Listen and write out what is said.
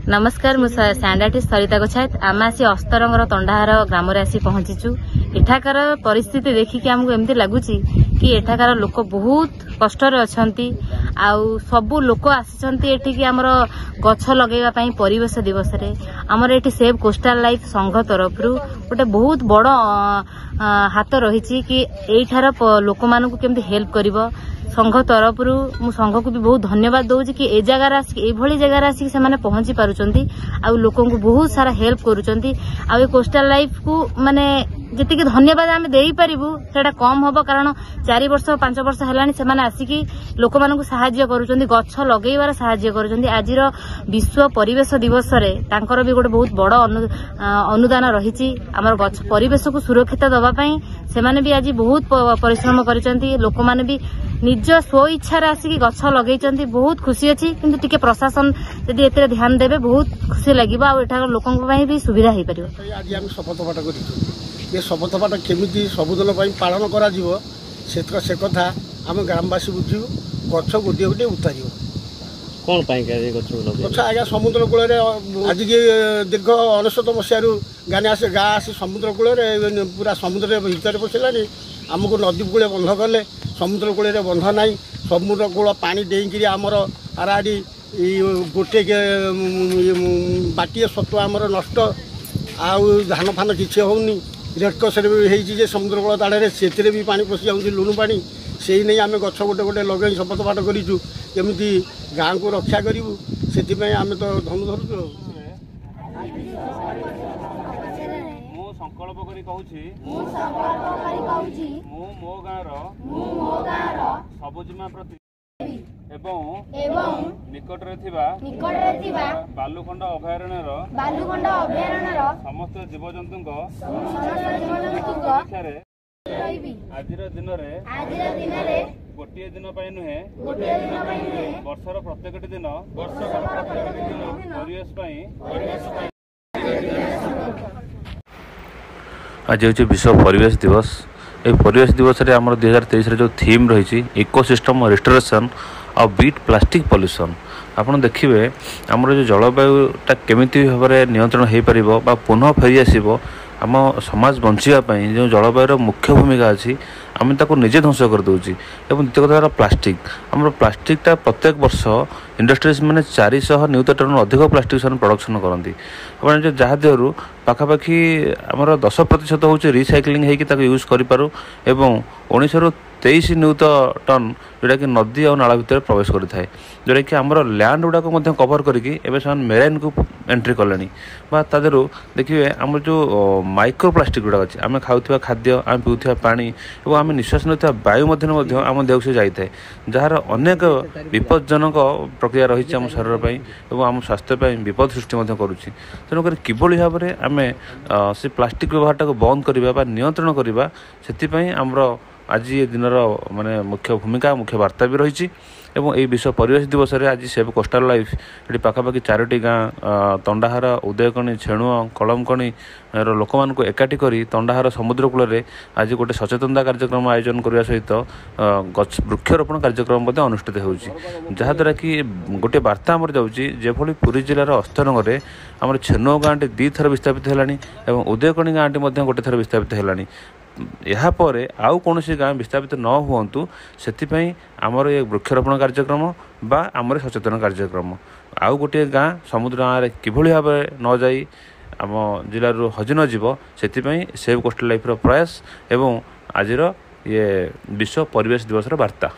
नमस्कार मु सांडाटी सरिता गोछायत आम आसी अस्तरंगर तंडाहार ग्राम आसी पहुंचीचु। एठाकार परिस्थिति देखिकी आमको एमती लगुच कि एठाकार लोक बहुत कष्ट अच्छी आउ सबू लोक आसी आमर गछ लगेवा परिवेश दिवस रे आमर एठी सेव कोस्टाल लाइफ संघ तरफ गोटे बहुत बड़ हाथ रही कि एठार लोक मानू केमती हेल्प करिवो संघ तरफ मु संघ को भी बहुत धन्यवाद दौर कि ए जगार आसिक जगार आसिक से पहुंची पारुचंती आ लोक बहुत सारा हेल्प करुचंती आ कोस्टाल लाइफ को माने जी धन्यवाद आम दे पारू से कम हम कारण 4 वर्ष 5 वर्ष है आसिकी लोक मानू साहाय्य करुचंती गछ लगेबार साहाय्य करुचंती। आज विश्व परिवेश दिवस रे तांकर भी गोटे बहुत बड़ अनुदान रही आमर गछ परिवेश को सुरक्षित दवापाई से भी आज बहुत परिश्रम करिसंती। लोक माने भी निज स्व इच्छा आसिक गछ लगे बहुत खुशी अच्छी किंतु टिके प्रशासन यदि एते ध्यान देवे बहुत खुशी लगे आठार लोकों भी सुविधा हो पार। आज आम शपथ पाठ कर शपथ पाठ केमी सबुदिन पालन कर से कथा आम ग्रामवासी बुझू गछ गोटे गोटे उतार कौन गछ आज्ञा समुद्र कूल आज की दीर्घ 19 मसीह गाँ आसी समुद्र कूल पूरा समुद्र भितर पशिला आमको नदी कूले बंध कले समुद्र कूल बंध ना समुद्र कूल पानी डेकि आमर आराड़ी गोटे बाटी सत्व आमर नष्ट आउ धान फान किसी होनी रेडक्रस भी समुद्र कूल दाड़े से भी पानी पशि जाऊँगी लुणु पानी से नहीं आम गछ गोटे गोटे लगे शपथ पाठ करूँ केमी गाँ को रक्षा करूँ से आम तो धनु धरुचु। संकल्प करी कहूची मो गाँर सबुजिमा प्रति एवं निकट बालुखंड अभयारण्यर समस्त जीवजंतु आजिर दिन में गोटे दिन नुहे वर्षर प्रत्येक दिन परिवेश आज हूँ विश्व परिवेश दिवस। ये परिवेश दिवस रे आमर 2023 जो थीम रही इकोसिस्टम रिस्टोरेशन और बीट प्लास्टिक पॉल्यूशन आपन देखिए आमर जो जलवायुटा केमिति भाव में नियंत्रण हो पार पुनः फेरी आसो आम समाज बचापी जो जलवायुर मुख्य भूमिका अच्छी आम ताको निजे ध्वंस करदे। और द्वितीय कथा प्लास्टिक आम प्लास्टिकटा प्रत्येक वर्ष इंडस्ट्रीज मैंने 400 न्यूटन टन अधिक प्लास्टिक प्रोडक्शन करती आप जहाँ देहर पाखापाखि आमर 10% हूँ रिसाइक्लिंग होकर यूज करूँ एवं 1923 न्यूटन जोटा कि नदी और नाला भितर प्रवेश करें जोटा कि आमर लैंड गुड़ाक कवर करके मेराइन को एंट्री कले तादर देखिए आम जो माइक्रो प्लास्टिक गुड़ाक अच्छे आम खाऊा खाद्य आम पीऊा पानी और आम निश्वास नौथा वायु आम देह से जाए जार अनेक विपज्जनक प्रक्रिया रही आम शरीर और आम स्वास्थ्य विपद सृष्टि करुच्ची तेणुक किभली भाव में आम से प्लास्टिक व्यवहारटा बंद करवा नियंत्रण करवा से आमर आज ये दिन माने मुख्य भूमिका मुख्य वार्ता भी रही एवं ये विश्व परिवेश दिवस रे आज सेव कोस्टाल लाइफ ये पाखापाखि 4टी गाँ तंडाहार उदयकणी छेणुआ कलमकणी लोक मान एकाठी करी तंडाहार समुद्र कूल रे आज गोटे सचेतनता कार्यक्रम आयोजन करने सहित वृक्षरोपण कार्यक्रम अनुष्ठित होउची जहाद्वारा कि गोटे वार्ता आमर जाऊँगी जेभली पुरी जिलार अस्तरंग में आम छेणुआ गाँटी 2 थर विस्थापित है उदयकणी गाँटी गोटे थर विस्थापित है यापर आउ कौन गाँ विस्थापित न हुंतु से आमर ये वृक्षरोपण कार्यक्रम बा आमर सचेतन कार्यक्रम आउ गोटे गाँ समुद्र गाँव में किभली भाव न जाई आम जिलूर हजि न जीव से सेव कोस्टाल लाइफ प्रयास एवं आज ये विश्व परिवेश दिवस वार्ता।